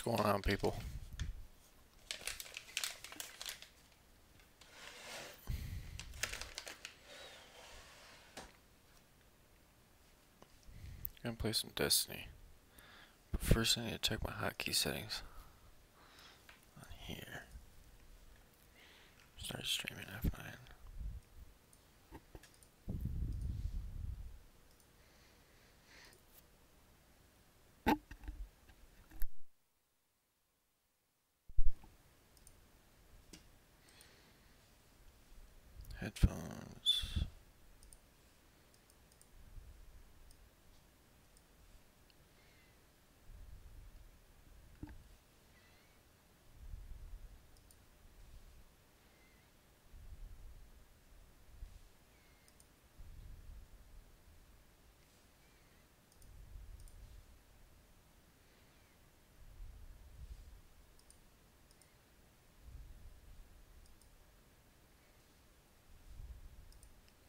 going on, people? I'm gonna play some Destiny. But first I need to check my hotkey settings on here. Start streaming F9. Headphones.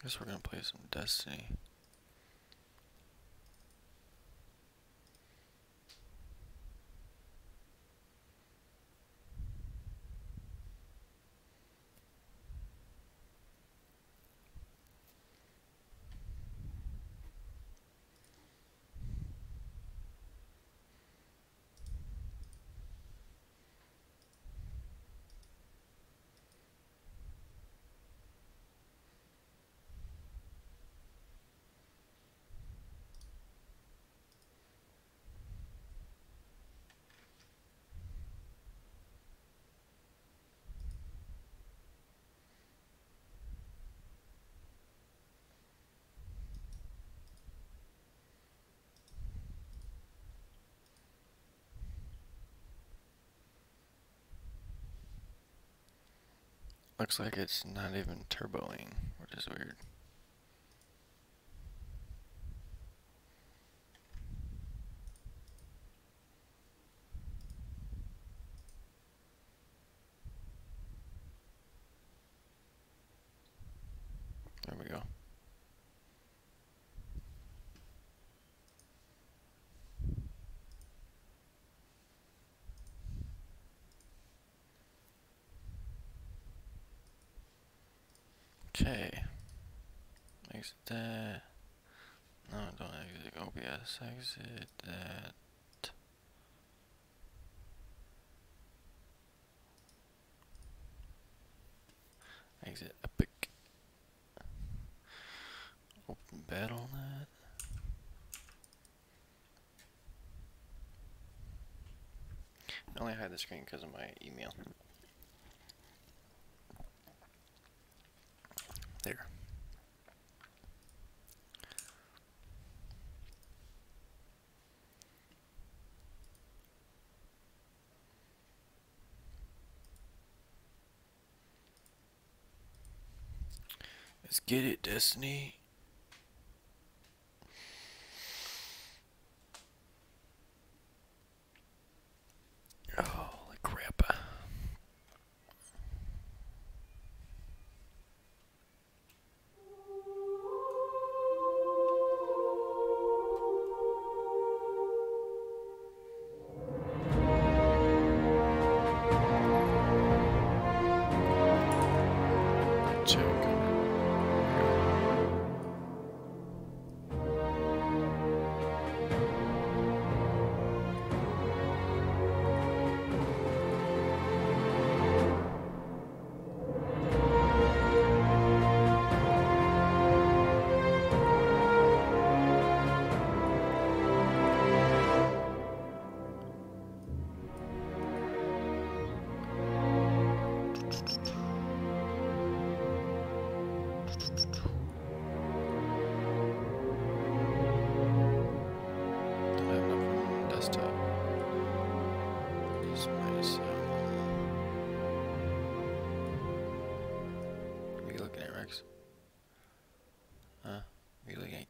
Guess we're gonna play some Destiny. Looks like it's not even turboing, which is weird. There we go. Okay. Exit that. No, don't exit OBS. Exit that. Exit Epic. Open BattleNet. I only hide the screen because of my email. There. Let's get it, Destiny. Oh, holy crap.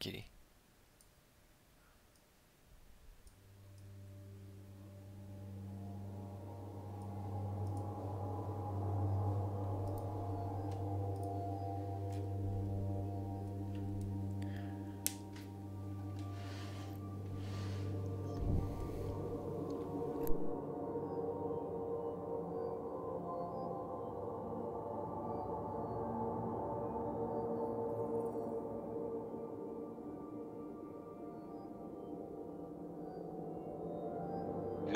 Kitty.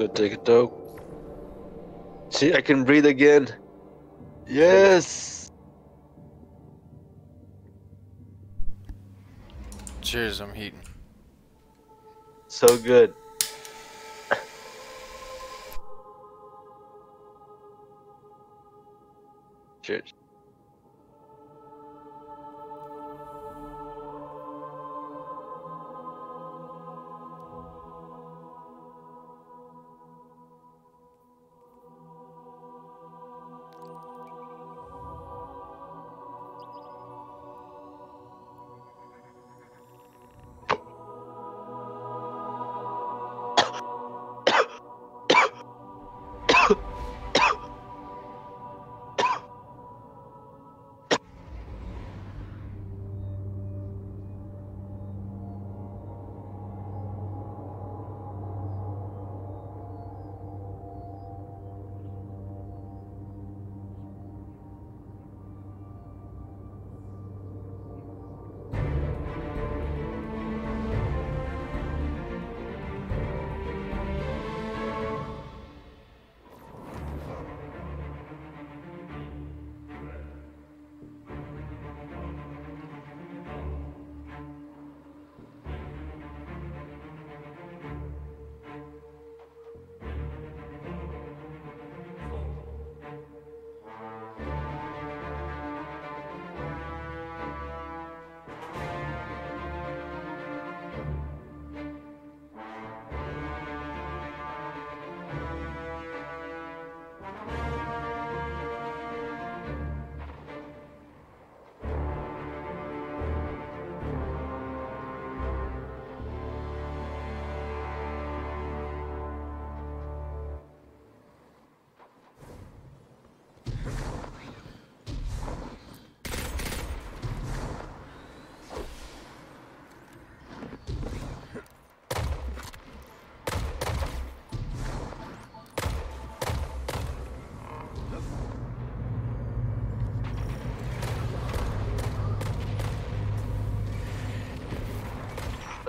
Go take a toke. See, I can breathe again. Yes. Cheers, I'm heating. So good. Cheers.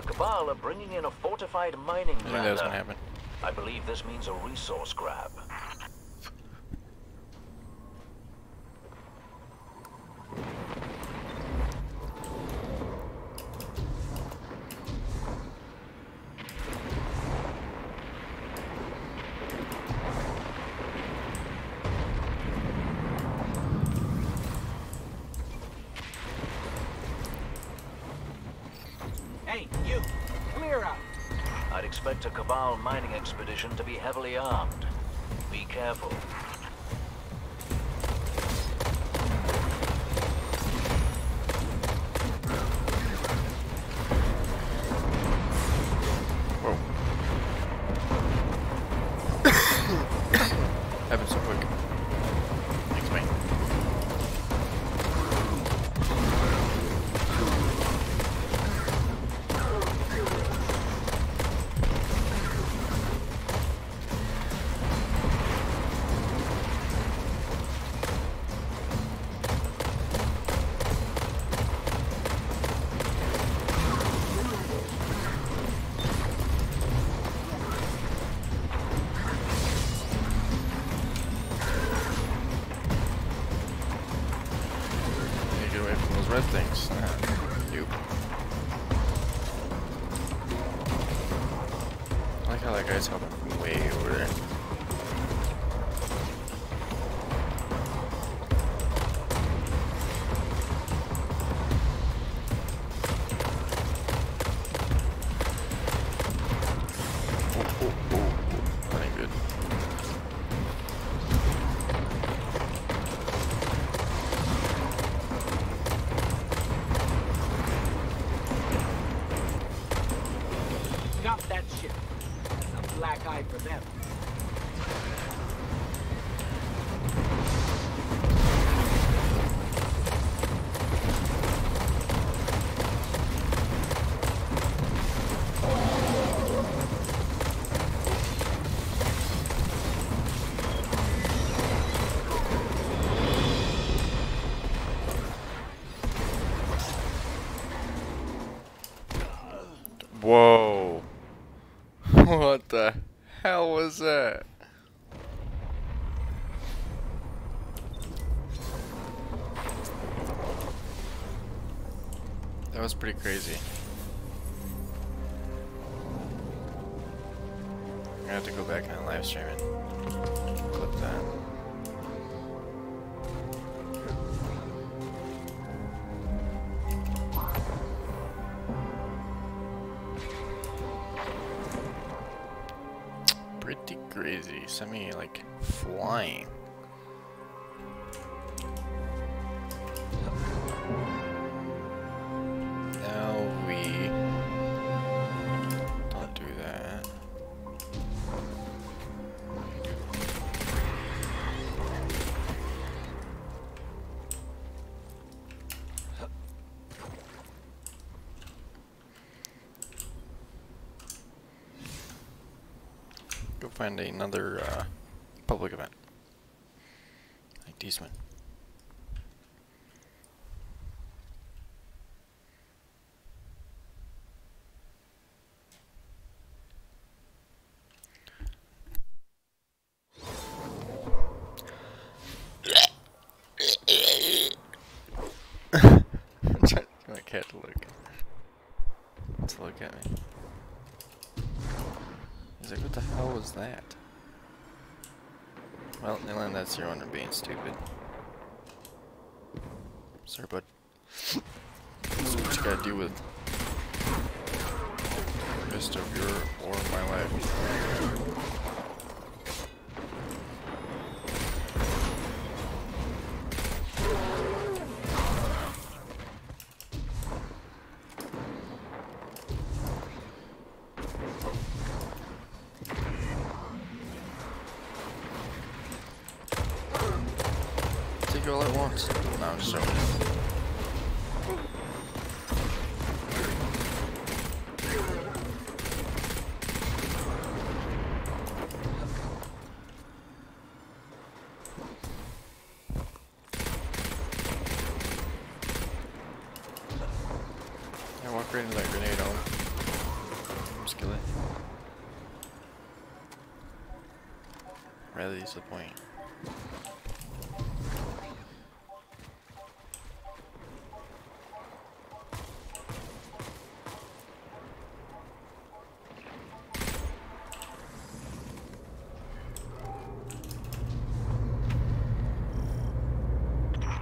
Cabal are bringing in a fortified mining I knew that was gonna lander. happen. I believe this means a resource grab. Hey, you! Clear out! I'd expect a Cabal mining expedition to be heavily armed. Be careful. Whoa. Happened so quick. Thanks, mate. Get away from those red things. You. I like how that guy's helping from way over there. That ain't good. Got that shit. That's a black eye for them. Whoa. What the hell was that? was pretty crazy. I have to go back and live stream and clip that. Pretty crazy. Sent me like flying. Now we don't do that. Go find another public event. Like Deesman. I'm trying to get my cat to look at me. He's like, what the hell was that? Well, Dylan, that's your owner being stupid. Sorry, bud. That's what you gotta do with the rest of your or my life. Take it all at once. No, I'm just joking. I walk right into that grenade home. Just kill it. Rather use the point.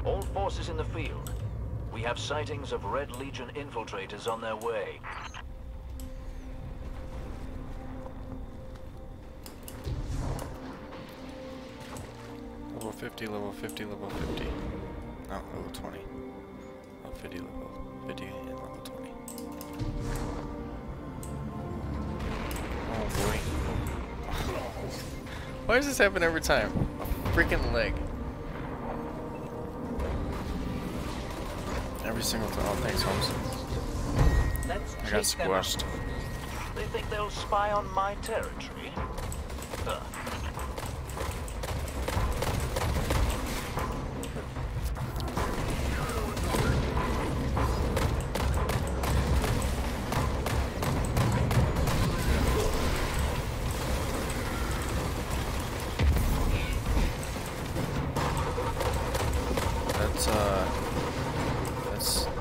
All forces in the field. We have sightings of Red Legion infiltrators on their way. Level 50, level 50, level 50. No, level 20. Level 50, level 50, and level 20. Oh boy. Why does this happen every time? A freaking leg. Every single time. Oh, thanks, Holmes. Let's I got chase them up. squashed. They think they'll spy on my territory?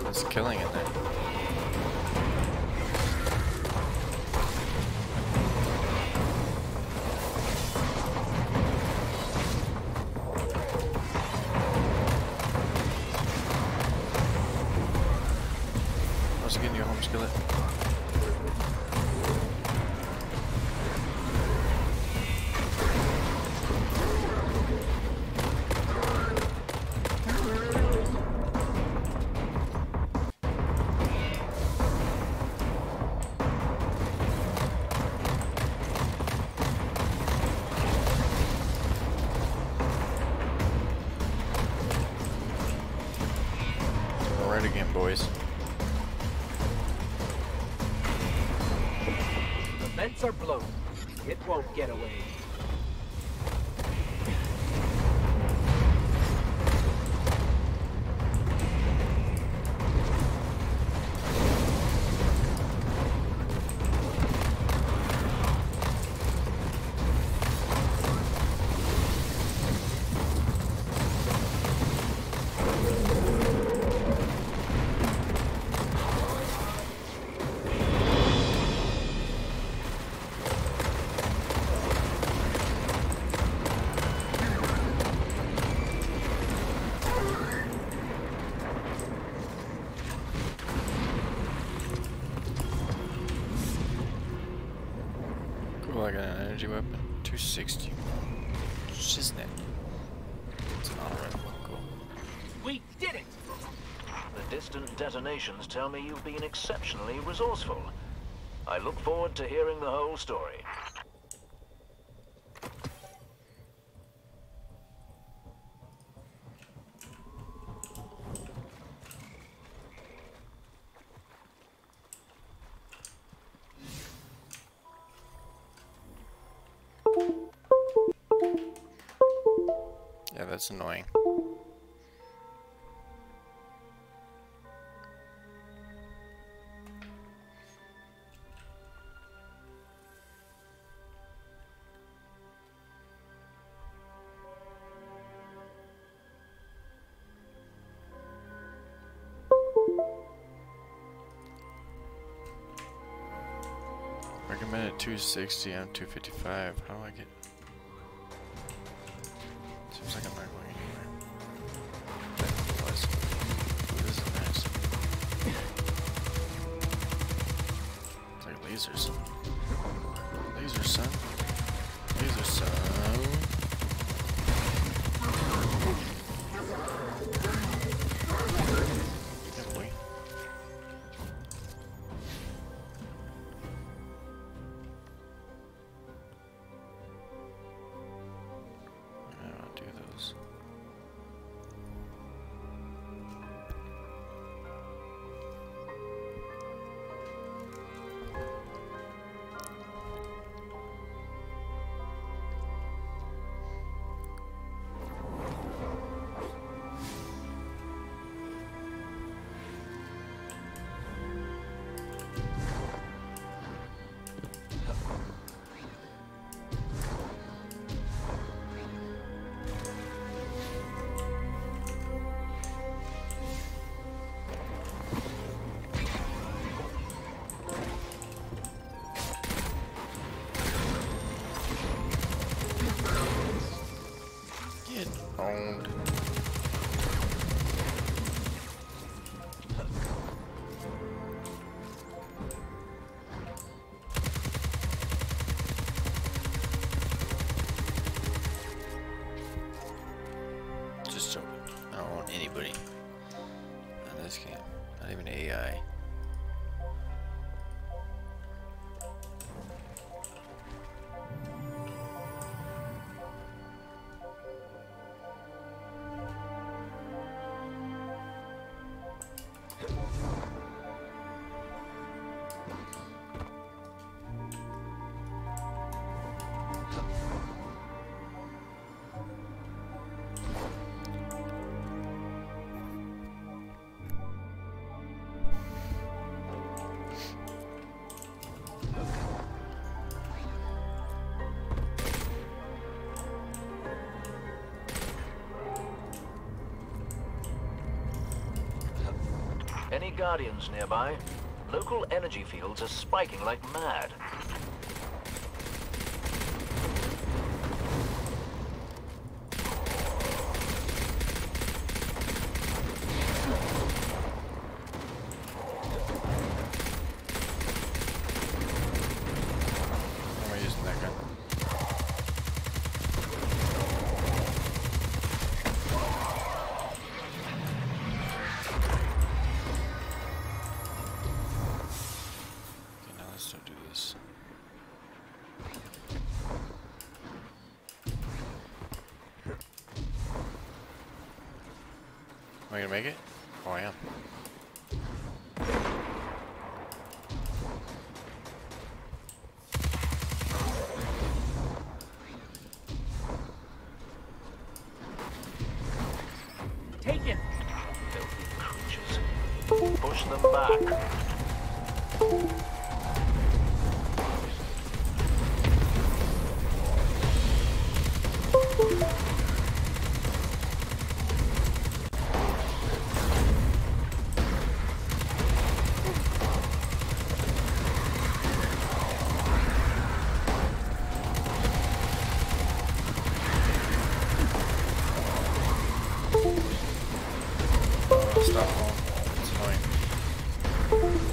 That's killing it there. How's it getting your home skillet? Alright again, boys. The vents are blown. It won't get away. energy weapon. 260. Shiznit. It's an auto rifle. Cool. We did it! The distant detonations tell me you've been exceptionally resourceful. I look forward to hearing the whole story. Yeah, that's annoying. Recommended 260 on 255. How do I get? Seems like I'm not going anywhere. Ooh, this is nice. It's like lasers. Laser son. Laser son. Yeah, boy. Owned. Just joking. I don't want anybody in this game. Not even AI. Any Guardians nearby? Local energy fields are spiking like mad. How am I using that gun? Am I gonna make it? Oh, I am. Take it! Filthy creatures. Push them back. Stop. It's annoying.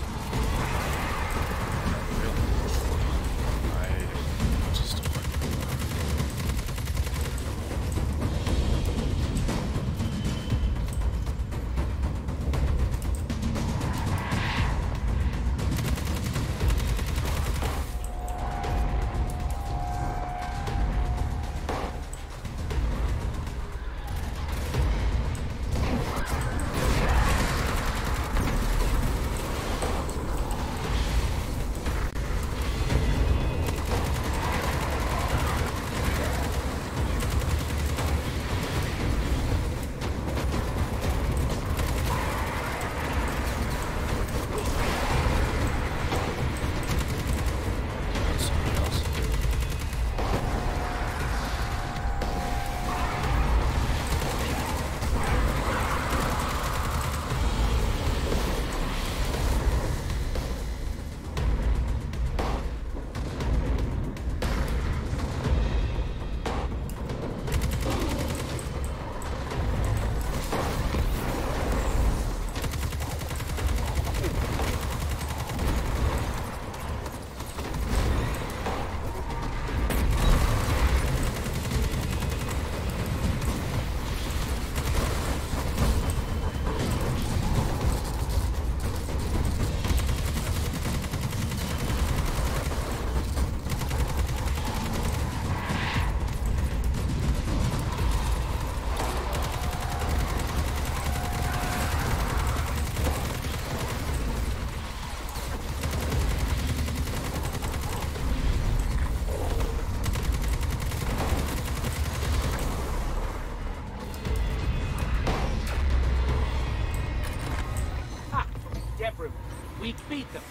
We beat them.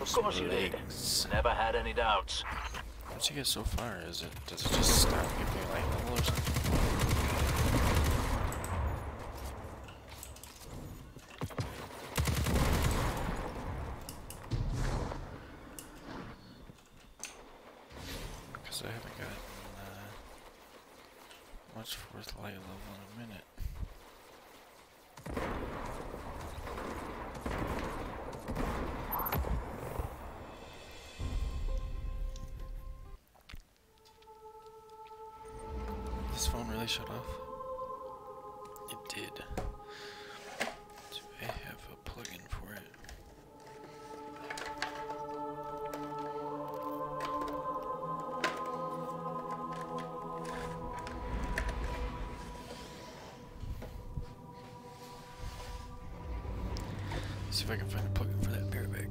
Of course you did. Legs. Never had any doubts. Once you get so far, does it just stop giving you light level or something? Because I haven't gotten much fourth light level in a minute. This phone really shut off? It did. Do I have a plug-in for it? See if I can find a plug-in for that bear bag.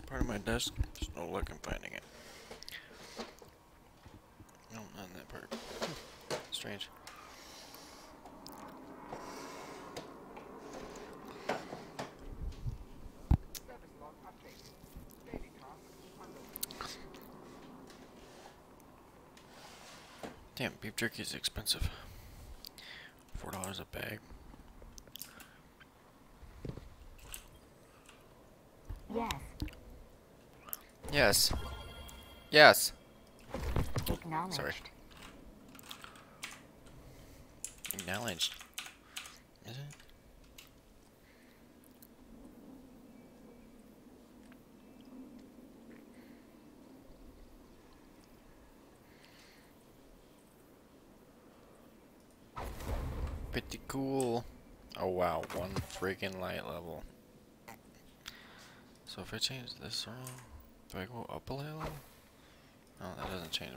Part of my desk, there's no luck in finding it. No, not in that part. Strange. Damn, beef jerky is expensive. $4 a bag. Yes. Yes. Yes. Acknowledged. Sorry. Acknowledged. Is it? Pretty cool. Oh wow, one freaking light level. So if I change this around, do I go up a light level? No, that doesn't change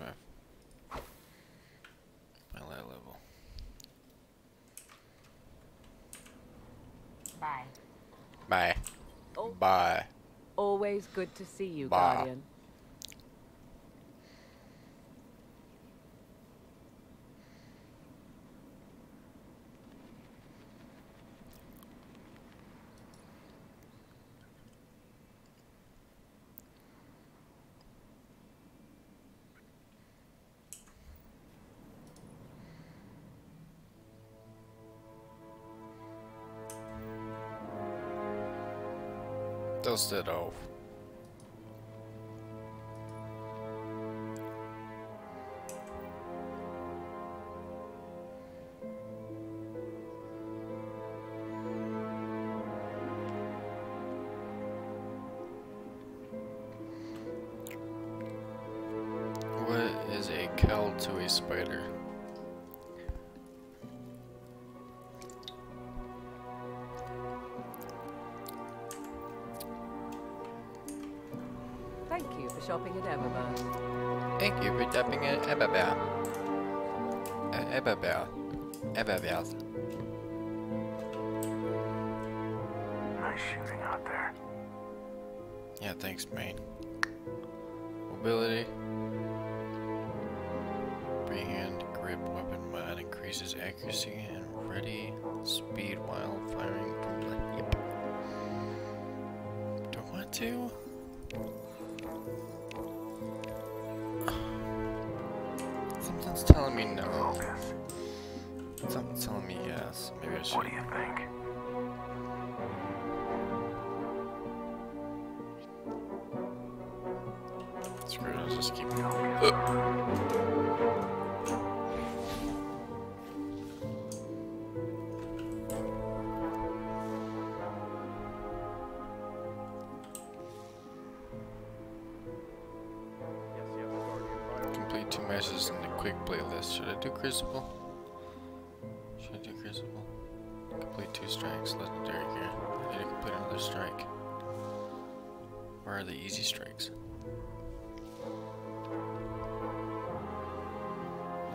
my light level. Bye. Bye. Oh. Bye. Always good to see you, Bah. Guardian. Dusted off. What is a cowl to a spider? Thank you for shopping at Everburn. Thank you for tapping at Everbear. Everbear. Everbear. Nice shooting out there. Yeah, thanks, man. Mobility. Freehand grip weapon mod increases accuracy and ready speed while firing from the hip. Do I want to? Something's telling me no. Something's telling me yes. Maybe I should. What do you think? Screw it, I'll just keep Complete 2 matches in the quick playlist. Should I do Crucible? Should I do Crucible? Complete 2 strikes. Legendary gear. I need to complete another strike. Where are the easy strikes?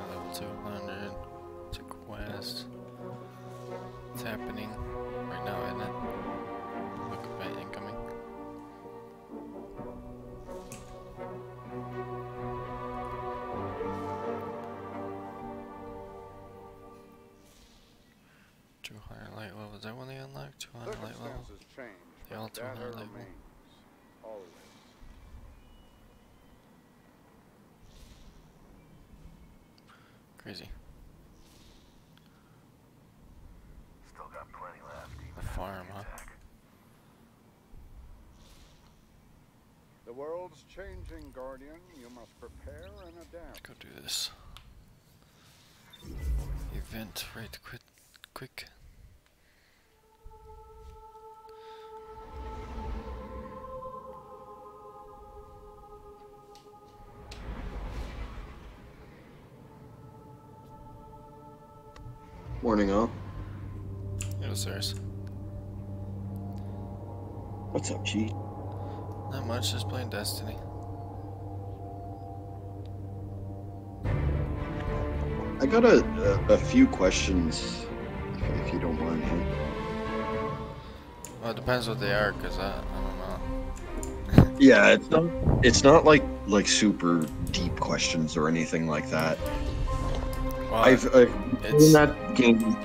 Level 200. It's a quest. It's happening right now, isn't it? Look event incoming. Light level. Is that when they unlock? 200 light level? They all 200 light level. Crazy. Still got plenty left. The farm, huh? The world's changing, Guardian. You must prepare and adapt. Let's go do this. Event right quick. Morning, all. Yo, sirs. What's up, G? Not much, just playing Destiny. I got a few questions, if you don't mind. Well, it depends what they are, cause I don't know. Yeah, it's not like super deep questions or anything like that. Well, I've in that game,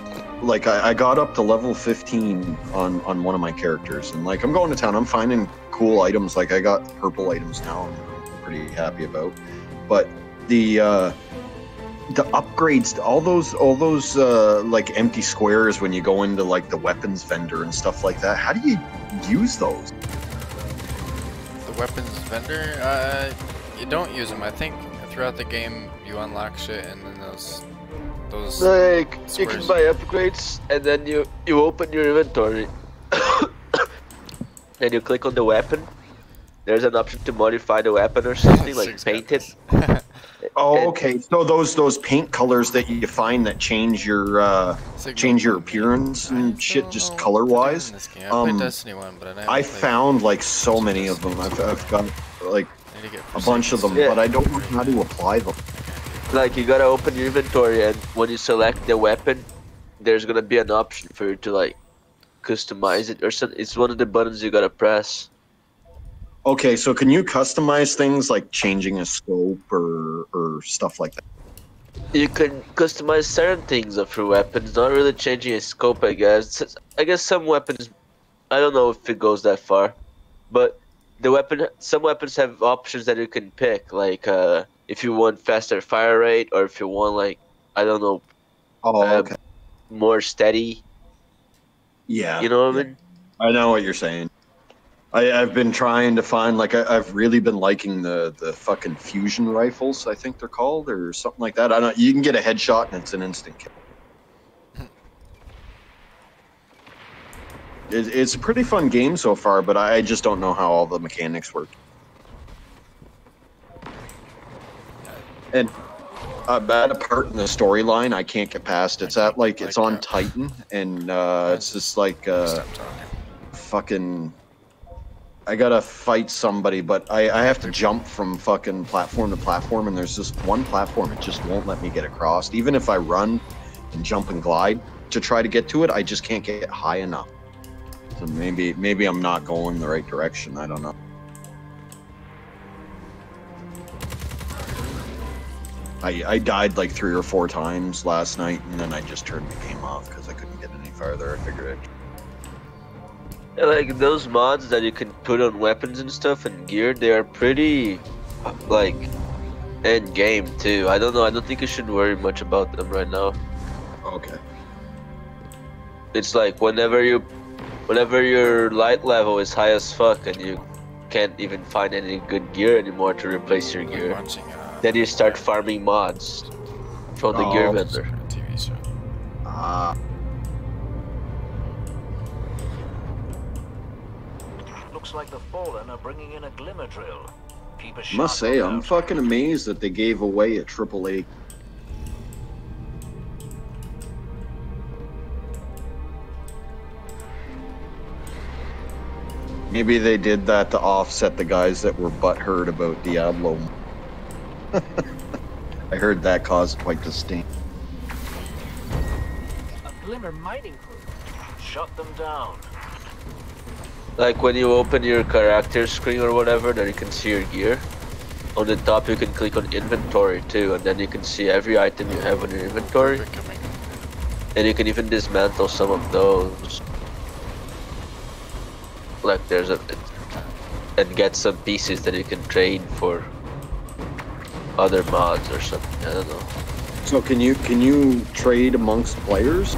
like I got up to level 15 on one of my characters, and like I'm going to town, I'm finding cool items. Like I got purple items now, I'm pretty happy about. But the upgrades, all those like empty squares when you go into like the weapons vendor and stuff like that. How do you use those? The weapons vendor? You don't use them. I think throughout the game you unlock shit and then those Like, you can squares. buy upgrades and then you open your inventory. And you click on the weapon. There's an option to modify the weapon or something, like Six paint it. Oh, And- okay. So those paint colors that you find that change your appearance and shit, just color wise. I played Destiny 1, but I found like so many of them. I've got like a bunch of them, Yeah. but I don't know how to apply them. Like, you gotta open your inventory, and when you select the weapon, there's gonna be an option for you to like customize it or something. It's one of the buttons you gotta press. Okay, so can you customize things like changing a scope or stuff like that? You can customize certain things of your weapons, not really changing a scope, I guess. I guess some weapons, I don't know if it goes that far, but some weapons have options that you can pick, like if you want faster fire rate, or if you want, like, I don't know, Oh, okay. more steady. Yeah. You know what yeah. I mean? I know what you're saying. I've been trying to find, like, I've really been liking the fucking fusion rifles, I think they're called, or something like that. I don't. You can get a headshot and it's an instant kill. It's a pretty fun game so far, but I just don't know how all the mechanics work. And at a part in the storyline I can't get past. It's at like it's on Titan, and it's just like fucking. I gotta fight somebody, but I have to jump from fucking platform to platform, and there's just one platform it just won't let me get across. Even if I run and jump and glide to try to get to it, I just can't get high enough. So maybe I'm not going the right direction. I don't know. I died like 3 or 4 times last night, and then I just turned the game off because I couldn't get any farther. I figured Yeah, like, those mods that you can put on weapons and stuff and gear, they are pretty, like, end game too. I don't know. I don't think you should worry much about them right now. Okay. It's like whenever your light level is high as fuck and you can't even find any good gear anymore to replace your gear, then you start farming mods from the gear vendor. TV show. Looks like the Fallen are bringing in a glimmer drill. Keep a sharp Must say, I'm lookout. fucking amazed that they gave away a AAA. Maybe they did that to offset the guys that were butthurt about Diablo. I heard that caused quite the stink. A glimmer mining crew. Shut them down. Like when you open your character screen or whatever, then you can see your gear. On the top you can click on inventory too, and then you can see every item you have on your inventory. And you can even dismantle some of those. Like there's and get some pieces that you can trade for other mods or something. I don't know. So can you trade amongst players?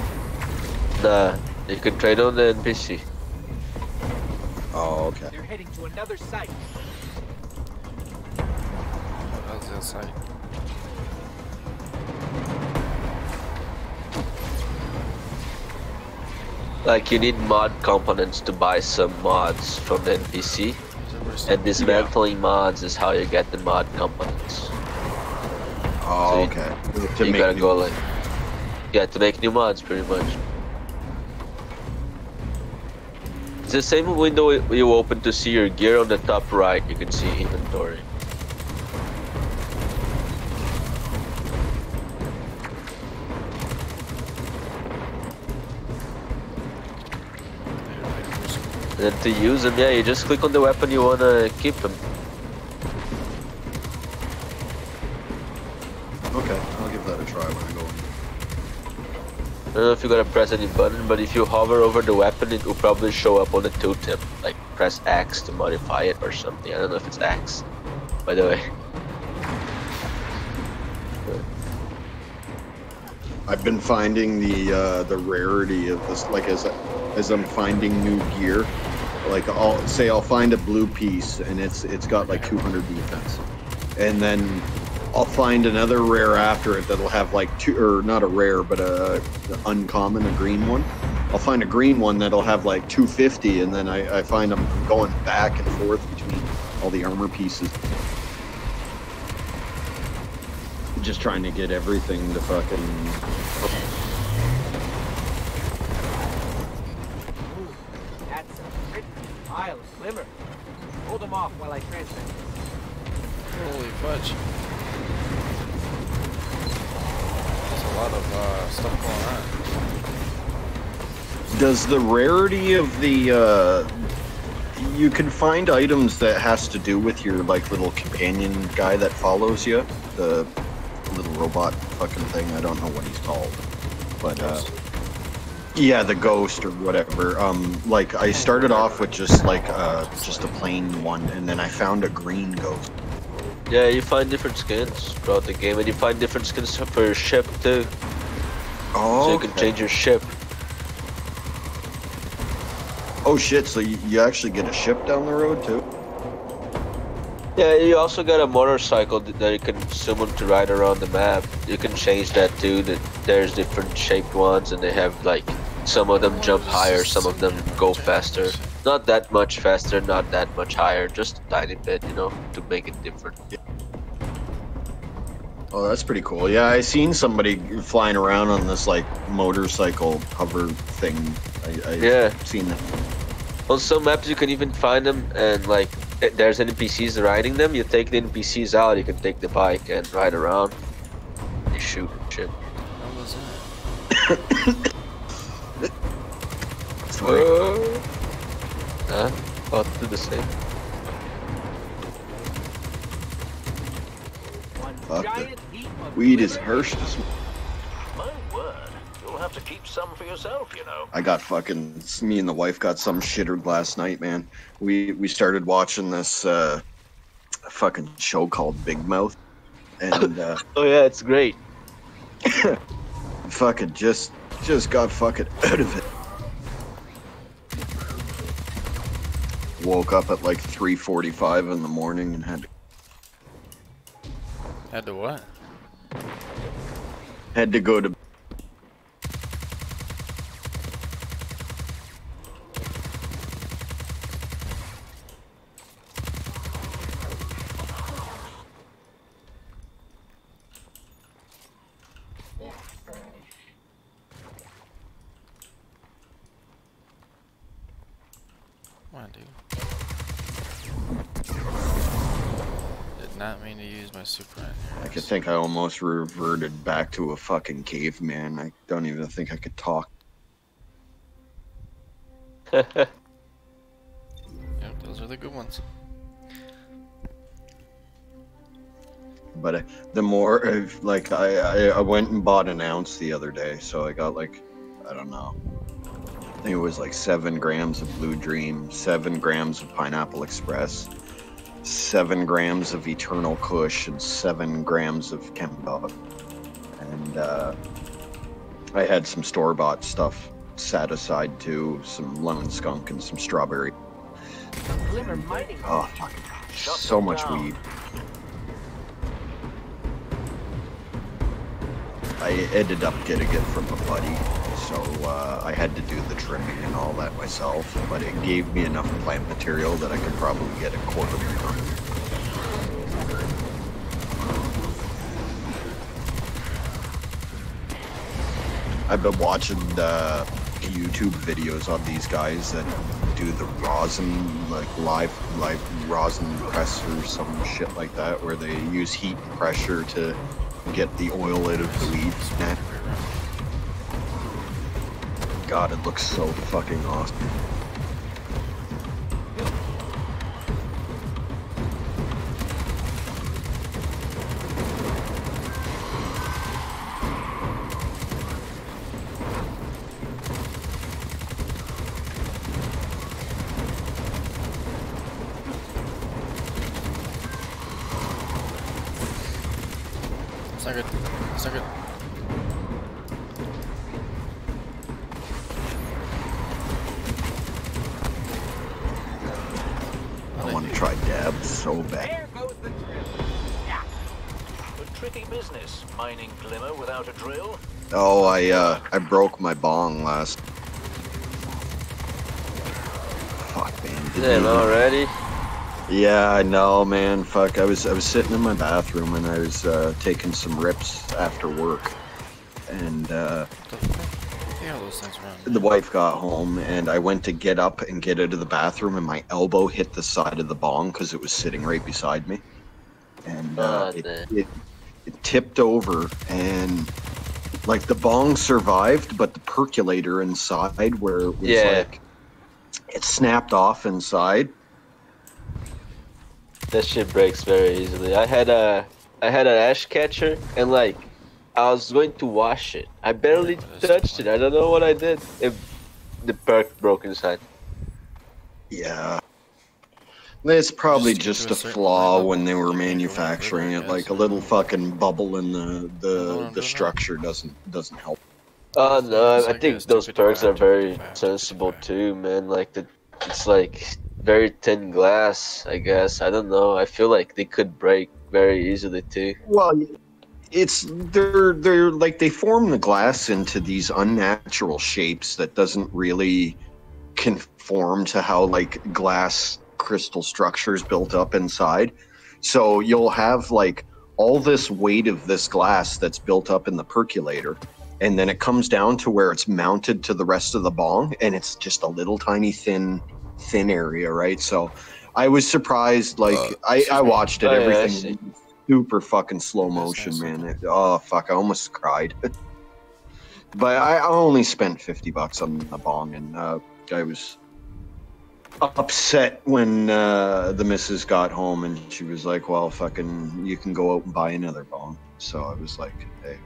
Nah, you can trade on the NPC. Oh, okay. They're heading to another site. What else outside? Like you need mod components to buy some mods from the NPC, and dismantling mods is how you get the mod components. Oh, So okay. You gotta go like, yeah, to make new mods pretty much. It's the same window you open to see your gear. On the top right, you can see inventory. And then to use them, yeah, you just click on the weapon you wanna keep them. Okay, I'll give that a try when I go in. I don't know if you gotta press any button, but if you hover over the weapon, it will probably show up on the tooltip. Like press X to modify it or something. I don't know if it's X, by the way. I've been finding the rarity of this, like as I'm finding new gear, like I'll find a blue piece and it's got like 200 defense, and then I'll find another rare after it that'll have like not a rare, but a uncommon, a green one. I'll find a green one that'll have like 250, and then I find I'm going back and forth between all the armor pieces. Just trying to get everything to fucking... Ooh, that's a pretty pile of glimmer. Hold them off while I transfer. Holy fudge. There's a lot of stuff going on. Does the rarity of the... you can find items that has to do with your like little companion guy that follows you. The little robot fucking thing. I don't know what he's called. But yeah, the ghost or whatever. Like I started off with just like just a plain one, and then I found a green ghost. Yeah, you find different skins throughout the game, and you find different skins for your ship too. Oh, so you can change your ship. Oh shit, so you actually get a ship down the road too? Yeah, you also got a motorcycle that you can summon to ride around the map. You can change that too. There's different shaped ones, and they have like, some of them jump higher, some of them go faster. Not that much faster, not that much higher, just a tiny bit, you know, to make it different. Oh, that's pretty cool. Yeah, I seen somebody flying around on this like motorcycle hover thing. Yeah. Seen that. On some maps you can even find them, and like there's NPCs riding them. You take the NPCs out, you can take the bike and ride around. You shoot shit. What was that? Huh? I'll do the same. Fuck, the weed is harsh to smoke. My word, you'll have to keep some for yourself, you know. I got fucking, me and the wife got some shittered last night, man. We started watching this fucking show called Big Mouth, and oh yeah, it's great. fucking just got fucking out of it. Woke up at like 3:45 in the morning and had to what? Had to go to. Come on, dude. Did not mean to use my super on here. I could think I almost reverted back to a fucking caveman. I don't even think I could talk. Yep, those are the good ones. But the more, like, I went and bought an ounce the other day, so I got like, I don't know. I think it was like 7 grams of Blue Dream, 7 grams of Pineapple Express, 7 grams of Eternal Kush, and 7 grams of Chemdog. And I had some store-bought stuff sat aside too, some lemon skunk and some strawberry. Oh, fucking so much weed. I ended up getting it from a buddy, so I had to do the trimming and all that myself, but it gave me enough plant material that I could probably get a quarter more. I've been watching YouTube videos on these guys that do the rosin, like live rosin press or some shit like that, where they use heat and pressure to get the oil out of the weed. God, it looks so fucking awesome. It's not good. It's not good. So bad. There goes the drill. Yeah. A tricky business, mining glimmer without a drill. Oh, I broke my bong last. Fuck, man. Damn, already? Yeah, I know, man. Fuck, I was sitting in my bathroom and I was taking some rips after work, and Yeah, those things around. the wife got home and I went to get up and get out of the bathroom and my elbow hit the side of the bong because it was sitting right beside me, and it tipped over and like the bong survived, but the percolator inside where it was like it snapped off inside. That shit breaks very easily. I had an ash catcher and like I was going to wash it. I barely touched it. I don't know what I did. The perk broke inside. Yeah. It's probably Just just to a a certain flaw level, when they were like, manufacturing I it. Like guess. a little fucking bubble in the doing structure doesn't help. Oh no, It's I like think it's those 255, perks are very 255, sensible 255. too, man. Like it's like very thin glass, I guess. I don't know. I feel like they could break very easily too. Well, they're like they form the glass into these unnatural shapes that doesn't really conform to how like glass crystal structures built up inside. So you'll have like all this weight of this glass that's built up in the percolator, and then it comes down to where it's mounted to the rest of the bong, and it's just a little tiny thin area, right? So I was surprised. Like I watched it, Oh, yeah, I see. everything super fucking slow That's motion, nice, man. Oh fuck, I almost cried. But I only spent $50 on the bong, and I was upset when the missus got home and she was like, well, fucking, you can go out and buy another bong. So I was like, hey,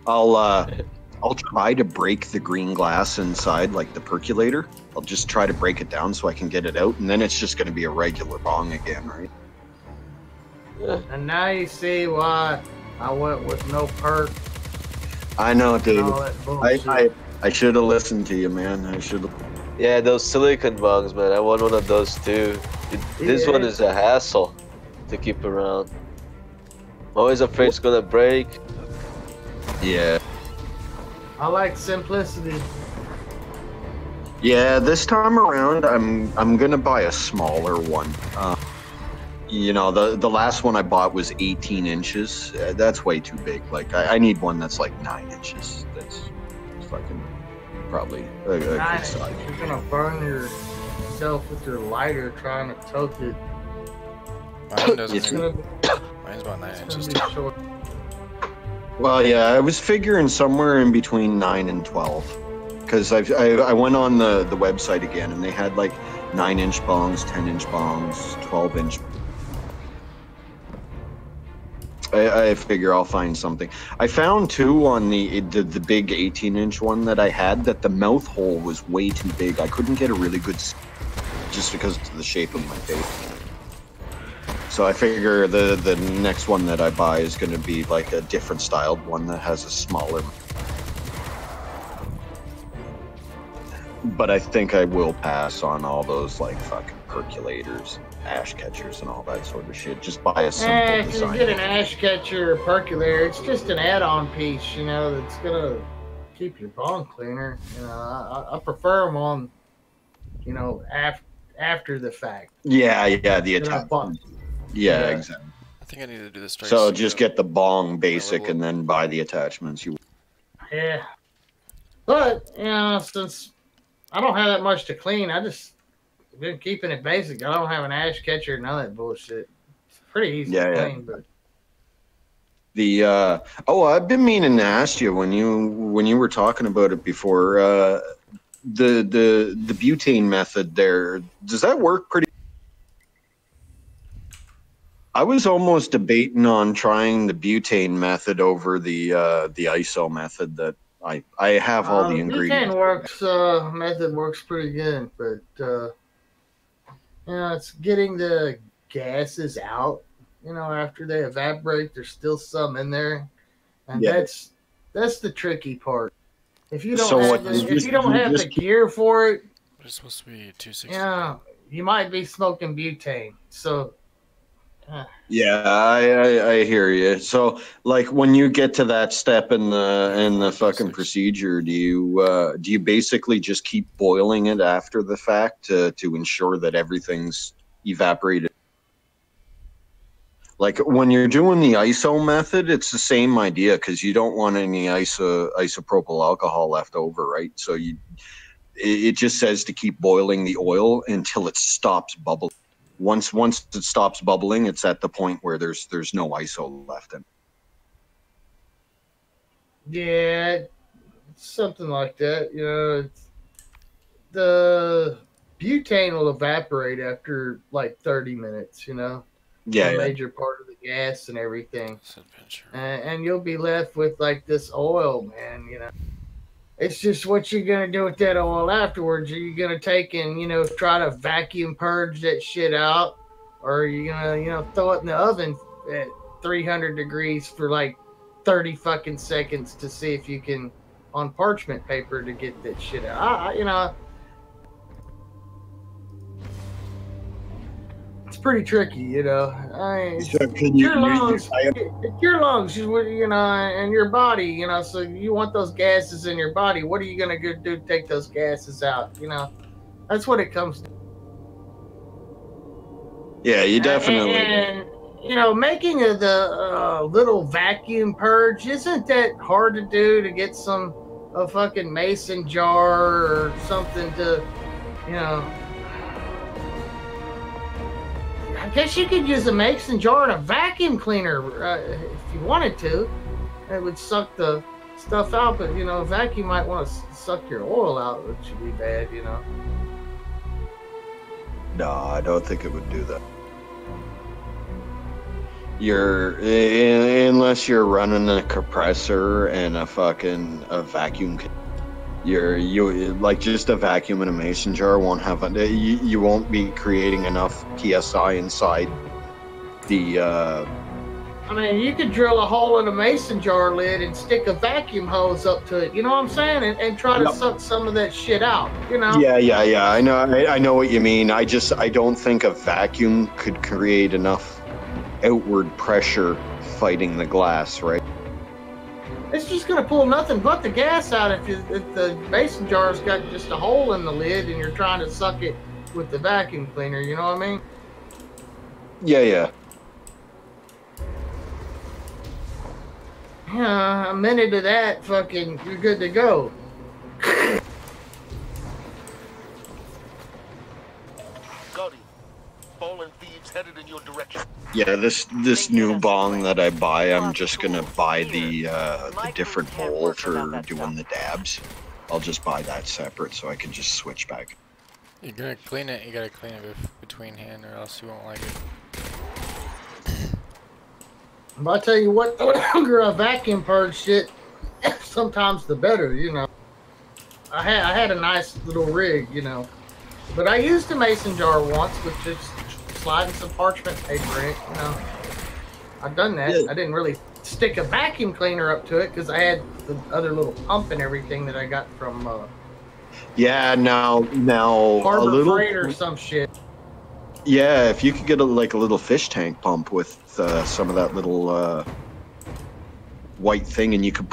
I'll try to break the green glass inside, like the percolator. I'll just try to break it down so I can get it out, and then it's just going to be a regular bong again, right? And now you see why I went with no perk I know, and David. all that bullshit. I should have listened to you, man. I should have. Yeah, those silicon bongs, man. I want one of those too. This one is a hassle to keep around. I'm always afraid it's gonna break. Yeah. I like simplicity. Yeah, this time around, I'm gonna buy a smaller one. You know, the last one I bought was 18 inches. That's way too big. Like, I need one that's like 9 inches. That's fucking probably a good Nice. size. You're gonna burn yourself with your lighter trying to toke it. Mine doesn't It's even, gonna be, mine's about 9 it's inches gonna too. be short. Well, yeah, I was figuring somewhere in between 9 and 12. Because I went on the website again, and they had like 9-inch bongs, 10-inch bongs, 12-inch. I figure I'll find something. I found too on the big 18-inch one that I had that the mouth hole was way too big. I couldn't get a really good just because of the shape of my face. So I figure the next one that I buy is going to be like a different styled one that has a smaller. But I think I will pass on all those like fucking percolators, ash catchers, and all that sort of shit. Just buy a simple If you design. get an ash catcher or percolator, it's just an add-on piece, you know, that's gonna keep your bong cleaner. You know, I prefer them on, you know, after the fact. Yeah, the They're not attachment. fun. Yeah, Yeah. exactly. I think I need to do the strike. So just get the bong basic level and then buy the attachments. You. Yeah. But, you know, since I don't have that much to clean, I just been keeping it basic. I don't have an ash catcher, none of that bullshit. It's pretty easy to clean, but The I've been meaning to ask you when you were talking about it before. The butane method there, does that work pretty? I was almost debating on trying the butane method over the ISO method. That I have all the ingredients. butane method works pretty good, but you know, it's getting the gases out. You know, after they evaporate, there's still some in there, and Yeah. that's the tricky part. If you don't So have, what, if you don't have the gear for it, It's supposed to be 260. yeah, you might be smoking butane. So Yeah, I hear you. So, like, when you get to that step in the fucking procedure, do you basically just keep boiling it after the fact to ensure that everything's evaporated? Like when you're doing the ISO method, it's the same idea because you don't want any isopropyl alcohol left over, right? So it just says to keep boiling the oil until it stops bubbling. Once it stops bubbling, it's at the point where there's no ISO left in. Yeah, something like that. You know, the butane will evaporate after like 30 minutes. You know, Yeah, a major part of the gas and everything, It's adventure. and you'll be left with like this oil, man. You know, it's just what you're gonna do with that oil afterwards. Are you gonna take and try to vacuum purge that shit out, or are you gonna throw it in the oven at 300 degrees for like 30 fucking seconds to see if you can on parchment paper to get that shit out? It's pretty tricky, So your lungs, your lungs, and your body, so you want those gases in your body. What are you gonna do to take those gases out? That's what it comes to. Yeah, you definitely. And making the little vacuum purge isn't that hard to do. To get a fucking mason jar or something to, I guess you could use a mason jar and a vacuum cleaner if you wanted to. It would suck the stuff out, but a vacuum might want to suck your oil out, which would be bad, No, I don't think it would do that. Unless you're running a compressor and a vacuum. You like just a vacuum in a mason jar won't have you won't be creating enough psi inside the. I mean, you could drill a hole in a mason jar lid and stick a vacuum hose up to it. You know what I'm saying? And try to suck some of that shit out. Yeah. I know what you mean. I don't think a vacuum could create enough outward pressure fighting the glass, right? It's just going to pull nothing but the gas out if the mason jar's got just a hole in the lid and you're trying to suck it with the vacuum cleaner, you know what I mean? Yeah. Yeah, a minute of that, fucking, you're good to go. Guardian, fallen thieves headed in your direction. Yeah, this new bong that I buy, I'm just gonna buy the different bowl for doing the dabs. I'll just buy that separate so I can just switch back. You're gonna clean it. You gotta clean it between hand, or else you won't like it. But I tell you what, the longer I vacuum purge shit, sometimes the better. I had a nice little rig, but I used a mason jar once with just sliding some parchment paper in it, I've done that. Yeah. I didn't really stick a vacuum cleaner up to it because I had the other little pump and everything that I got from now Harbor a little Freight or some shit. Yeah, if you could get a little fish tank pump with some of that little white thing, and you could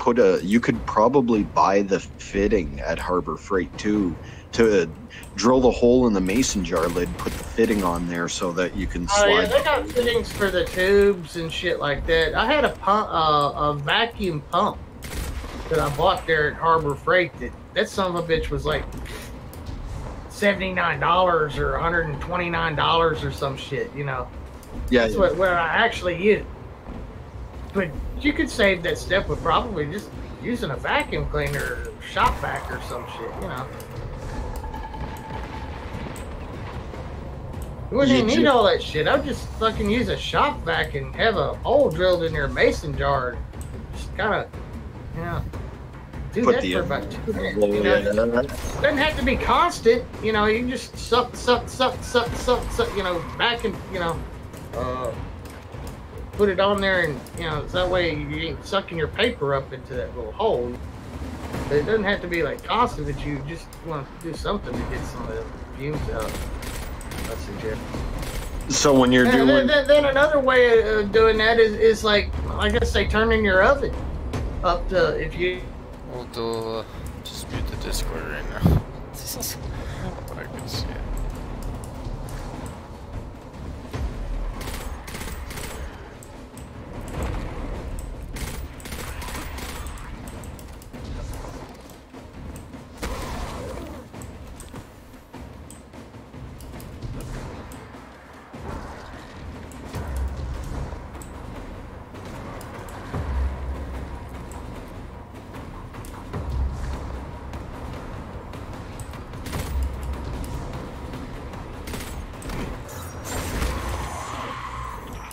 probably buy the fitting at Harbor Freight too to drill the hole in the mason jar lid, put the fitting on there so that you can slide. Oh yeah, they got fittings for the tubes and shit like that. I had a vacuum pump that I bought there at Harbor Freight. That son of a bitch was like $79 or $129 or some shit. Yeah, that's what I actually used. But you could save that step with probably just using a vacuum cleaner or shop vac or some shit. You wouldn't even need all that shit. I'd just fucking use a shop vac and have a hole drilled in your mason jar. Just kind of, do that for about 2 minutes. It doesn't have to be constant. You can just suck, back and, put it on there and, that way you ain't sucking your paper up into that little hole. But it doesn't have to be like constant, but you just want to do something to get some of the fumes out. So when you're And doing, then another way of doing that is like I guess they turning your oven up to if you. We'll do, just mute the Discord right now. But I can see it.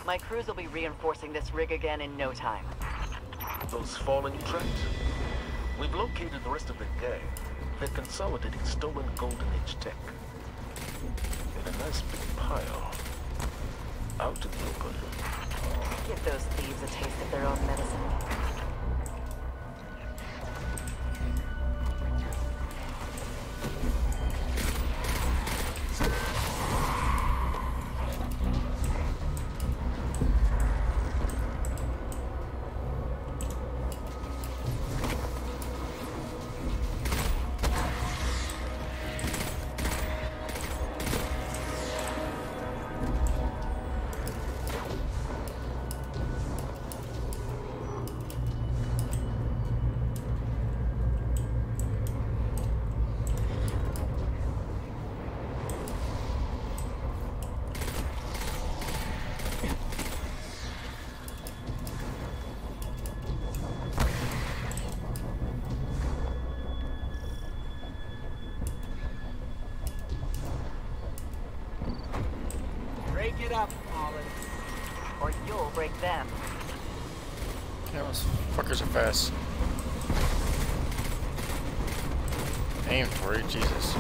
My crews will be reinforcing this rig again in no time. Those falling tracks? We've located the rest of the gang. They're consolidating stolen Golden Age tech. In a nice big pile. Out in the open. Give those thieves a taste of their own medicine. Break it up, Colin. Or you'll break them. Yeah, those fuckers are fast. Aim for it, Jesus.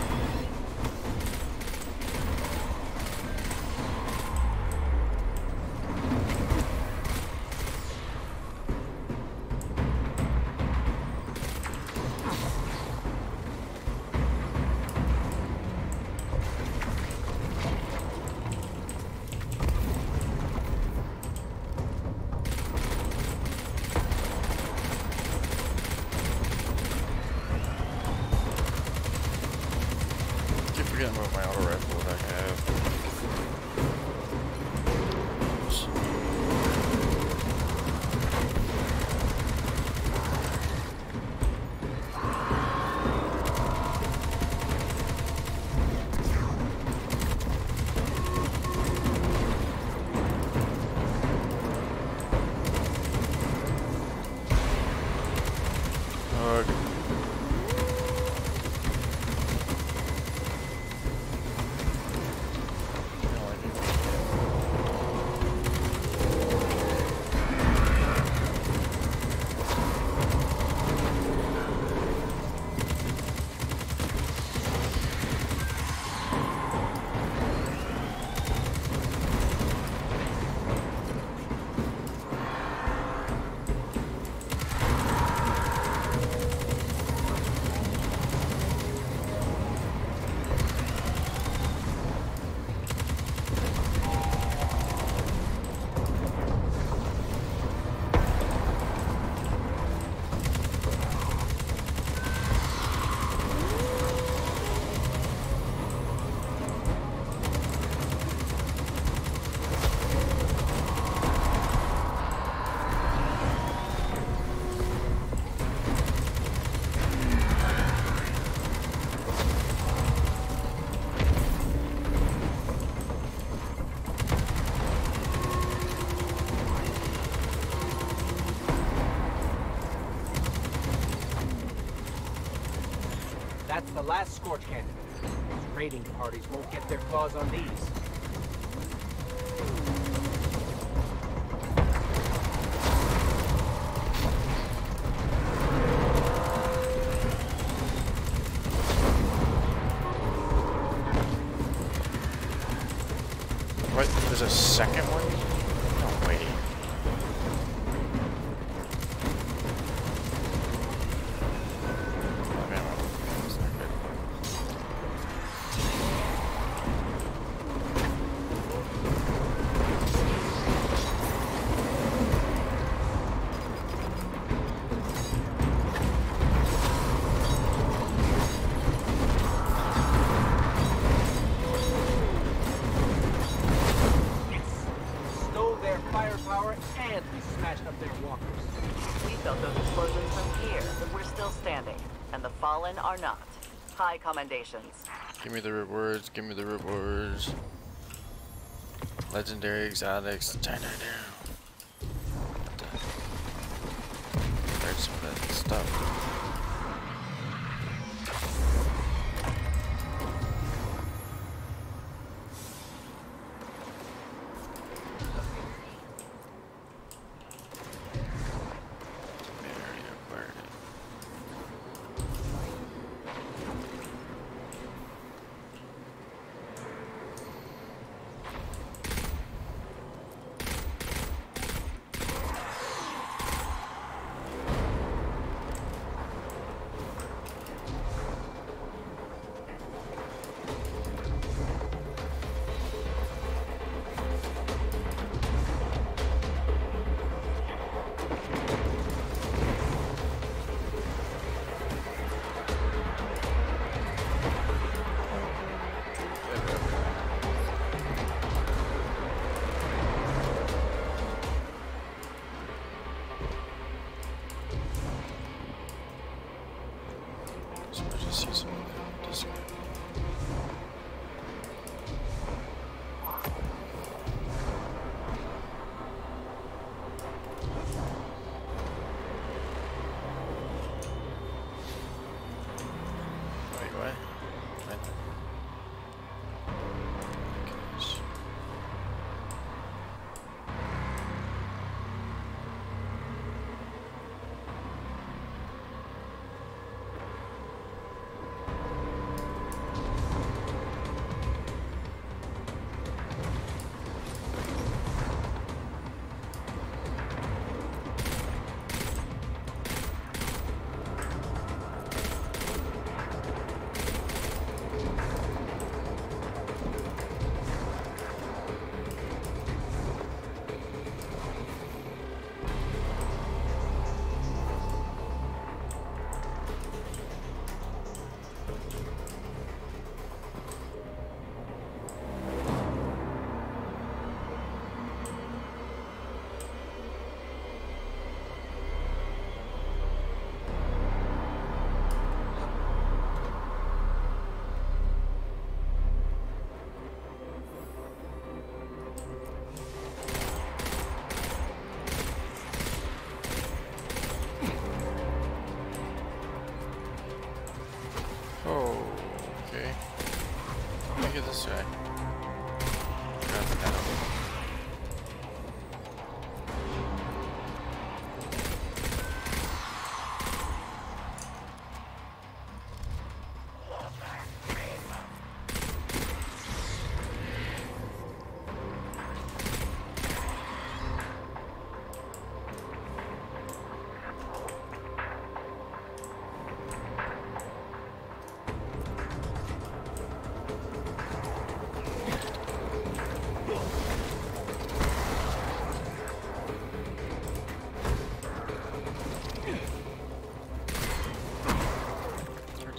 I keep forgetting about my auto rifle that I have. That's the last scorch cannon. Raiding parties won't get their claws on these. What? There's a second one? No way. Oh, man, that's not good. standing, and the fallen are not. High commendations. Give me the rewards, give me the rewards. Legendary exotics. Turn it down. There's some of that stuff. This way.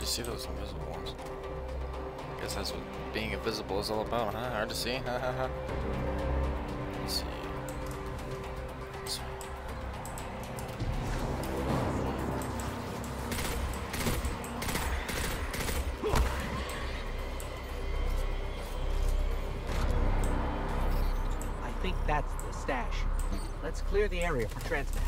See those invisible ones. Guess that's what being invisible is all about, huh? Hard to see? Ha ha ha. Let's see. I think that's the stash. Let's clear the area for transmat.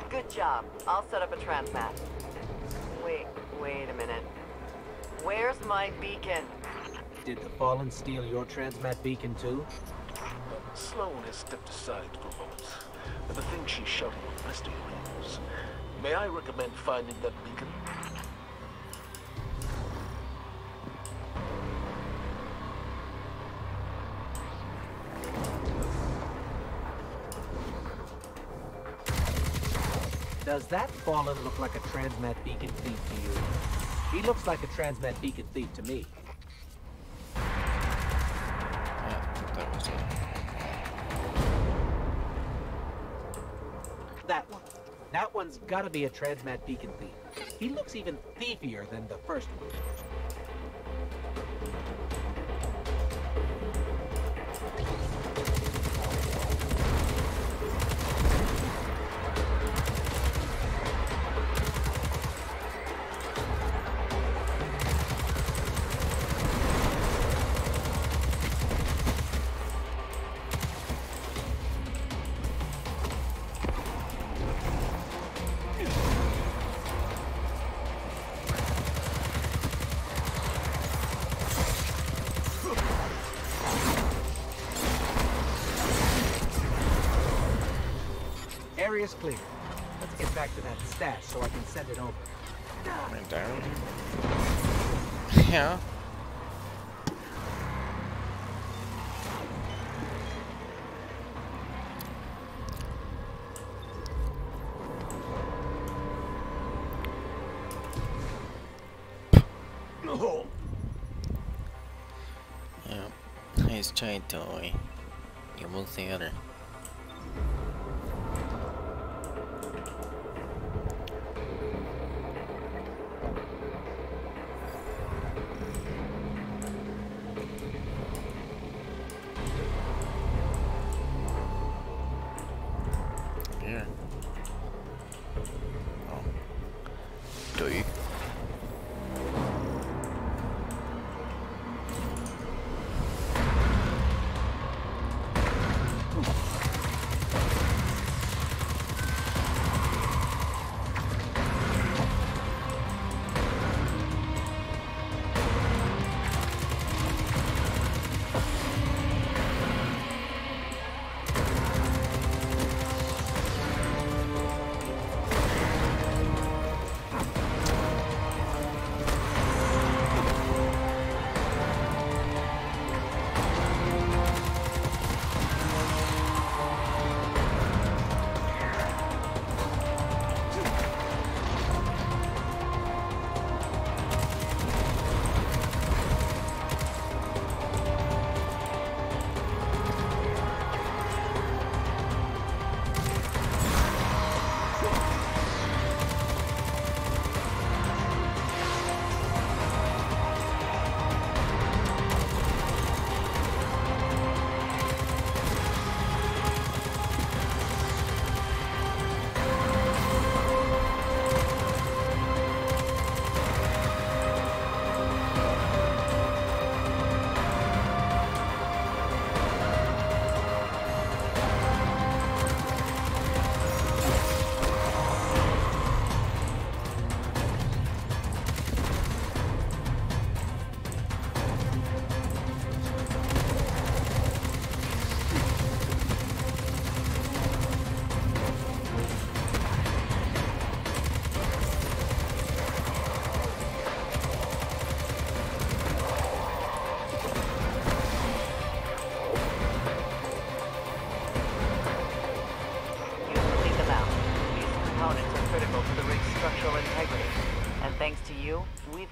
Good job. I'll set up a transmat. Wait a minute. Where's my beacon? Did the Fallen steal your transmat beacon too? Sloan has stepped aside for a moment. The thing she's shouting will rest of your ears. May I recommend finding that beacon? Does that Fallen look like a transmat beacon thief to you? He looks like a transmat beacon thief to me. Yeah, that was it. That one. That one's gotta be a transmat beacon thief. He looks even thiefier than the first one. Area's clear. Let's get back to that stash so I can send it over. Right down. Yeah. Yeah. Nice try, toy. You will see other. Here. Oh. Do you?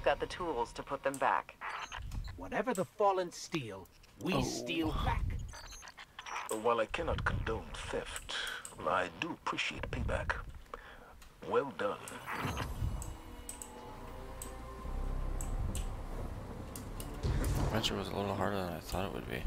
Got the tools to put them back. Whatever the Fallen steal, we steal back. While I cannot condone theft, I do appreciate payback. Well done. Adventure was a little harder than I thought it would be.